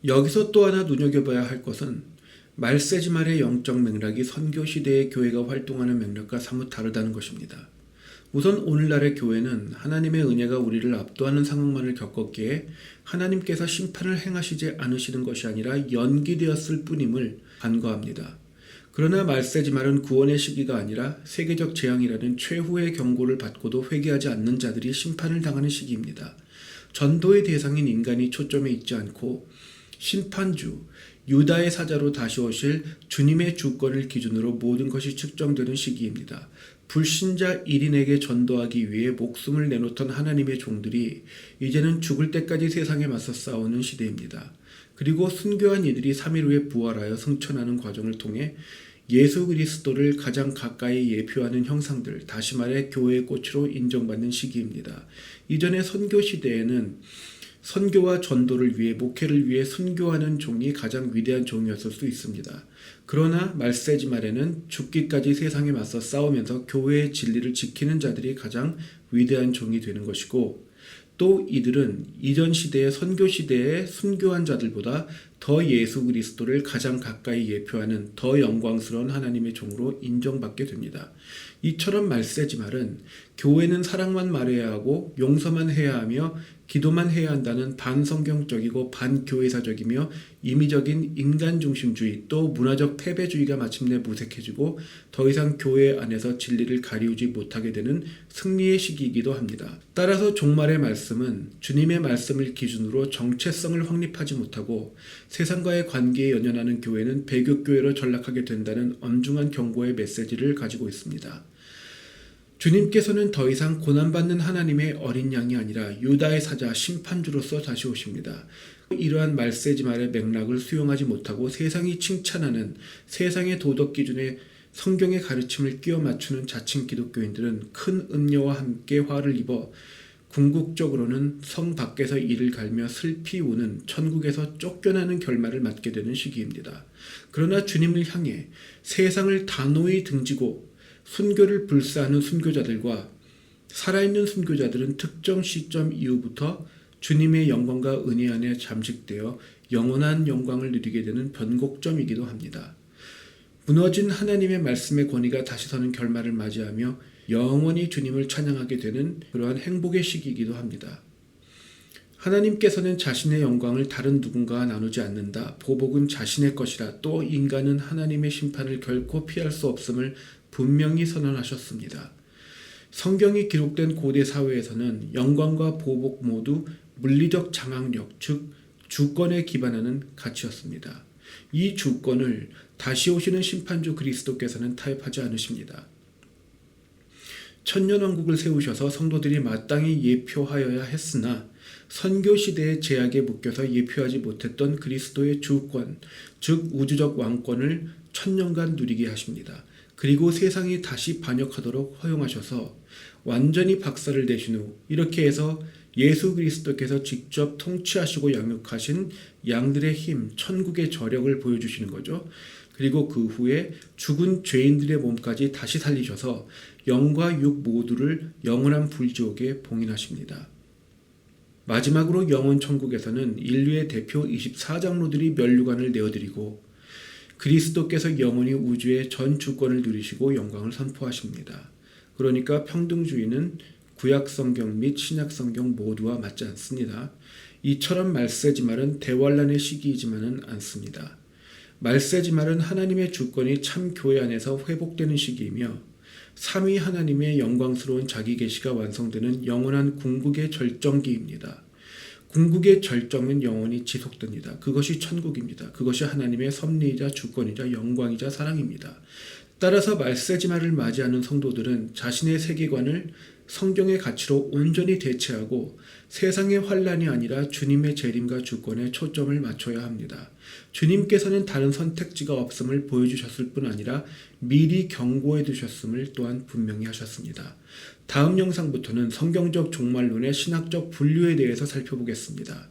여기서 또 하나 눈여겨봐야 할 것은 말세지말의 영적 맥락이 선교시대의 교회가 활동하는 맥락과 사뭇 다르다는 것입니다. 우선 오늘날의 교회는 하나님의 은혜가 우리를 압도하는 상황만을 겪었기에 하나님께서 심판을 행하시지 않으시는 것이 아니라 연기되었을 뿐임을 간과합니다. 그러나 말세지말은 구원의 시기가 아니라 세계적 재앙이라는 최후의 경고를 받고도 회개하지 않는 자들이 심판을 당하는 시기입니다. 전도의 대상인 인간이 초점에 있지 않고 심판주, 유다의 사자로 다시 오실 주님의 주권을 기준으로 모든 것이 측정되는 시기입니다. 불신자 1인에게 전도하기 위해 목숨을 내놓던 하나님의 종들이 이제는 죽을 때까지 세상에 맞서 싸우는 시대입니다. 그리고 순교한 이들이 3일 후에 부활하여 승천하는 과정을 통해 예수 그리스도를 가장 가까이 예표하는 형상들, 다시 말해 교회의 꽃으로 인정받는 시기입니다. 이전의 선교 시대에는 선교와 전도를 위해 목회를 위해 순교하는 종이 가장 위대한 종이었을 수 있습니다. 그러나 말세지말에는 죽기까지 세상에 맞서 싸우면서 교회의 진리를 지키는 자들이 가장 위대한 종이 되는 것이고, 또 이들은 이전 시대의 선교 시대의 순교한 자들보다 더 예수 그리스도를 가장 가까이 예표하는 더 영광스러운 하나님의 종으로 인정받게 됩니다. 이처럼 말세지말은 교회는 사랑만 말해야 하고 용서만 해야 하며 기도만 해야 한다는 반성경적이고 반교회사적이며 임의적인 인간중심주의, 또 문화적 패배주의가 마침내 무색해지고 더 이상 교회 안에서 진리를 가리우지 못하게 되는 승리의 시기이기도 합니다. 따라서 종말의 말씀은 주님의 말씀을 기준으로 정체성을 확립하지 못하고 세상과의 관계에 연연하는 교회는 배교교회로 전락하게 된다는 엄중한 경고의 메시지를 가지고 있습니다. 주님께서는 더 이상 고난받는 하나님의 어린 양이 아니라 유다의 사자 심판주로서 다시 오십니다. 이러한 말세지말의 맥락을 수용하지 못하고 세상이 칭찬하는 세상의 도덕 기준에 성경의 가르침을 끼워 맞추는 자칭 기독교인들은 큰 음료와 함께 화를 입어 궁극적으로는 성 밖에서 이를 갈며 슬피 우는 천국에서 쫓겨나는 결말을 맞게 되는 시기입니다. 그러나 주님을 향해 세상을 단호히 등지고 순교를 불사하는 순교자들과 살아있는 순교자들은 특정 시점 이후부터 주님의 영광과 은혜 안에 잠식되어 영원한 영광을 누리게 되는 변곡점이기도 합니다. 무너진 하나님의 말씀의 권위가 다시 서는 결말을 맞이하며 영원히 주님을 찬양하게 되는 그러한 행복의 시기이기도 합니다. 하나님께서는 자신의 영광을 다른 누군가와 나누지 않는다. 보복은 자신의 것이라. 또 인간은 하나님의 심판을 결코 피할 수 없음을 분명히 선언하셨습니다. 성경이 기록된 고대 사회에서는 영광과 보복 모두 물리적 장악력, 즉 주권에 기반하는 가치였습니다. 이 주권을 다시 오시는 심판주 그리스도께서는 타협하지 않으십니다. 천년왕국을 세우셔서 성도들이 마땅히 예표하여야 했으나 선교시대의 제약에 묶여서 예표하지 못했던 그리스도의 주권, 즉 우주적 왕권을 천년간 누리게 하십니다. 그리고 세상이 다시 반역하도록 허용하셔서 완전히 박살을 내신 후 이렇게 해서 예수 그리스도께서 직접 통치하시고 양육하신 양들의 힘, 천국의 저력을 보여주시는 거죠. 그리고 그 후에 죽은 죄인들의 몸까지 다시 살리셔서 영과 육 모두를 영원한 불지옥에 봉인하십니다. 마지막으로 영원 천국에서는 인류의 대표 24장로들이 면류관을 내어드리고 그리스도께서 영원히 우주의 전 주권을 누리시고 영광을 선포하십니다. 그러니까 평등주의는 구약성경 및 신약성경 모두와 맞지 않습니다. 이처럼 말세지말은 대환란의 시기이지만은 않습니다. 말세지말은 하나님의 주권이 참 교회 안에서 회복되는 시기이며 삼위 하나님의 영광스러운 자기 계시가 완성되는 영원한 궁극의 절정기입니다. 궁극의 절정은 영원히 지속됩니다. 그것이 천국입니다. 그것이 하나님의 섭리이자 주권이자 영광이자 사랑입니다. 따라서 말세지말을 맞이하는 성도들은 자신의 세계관을 성경의 가치로 온전히 대체하고 세상의 환란이 아니라 주님의 재림과 주권에 초점을 맞춰야 합니다. 주님께서는 다른 선택지가 없음을 보여주셨을 뿐 아니라 미리 경고해 두셨음을 또한 분명히 하셨습니다. 다음 영상부터는 성경적 종말론의 신학적 분류에 대해서 살펴보겠습니다.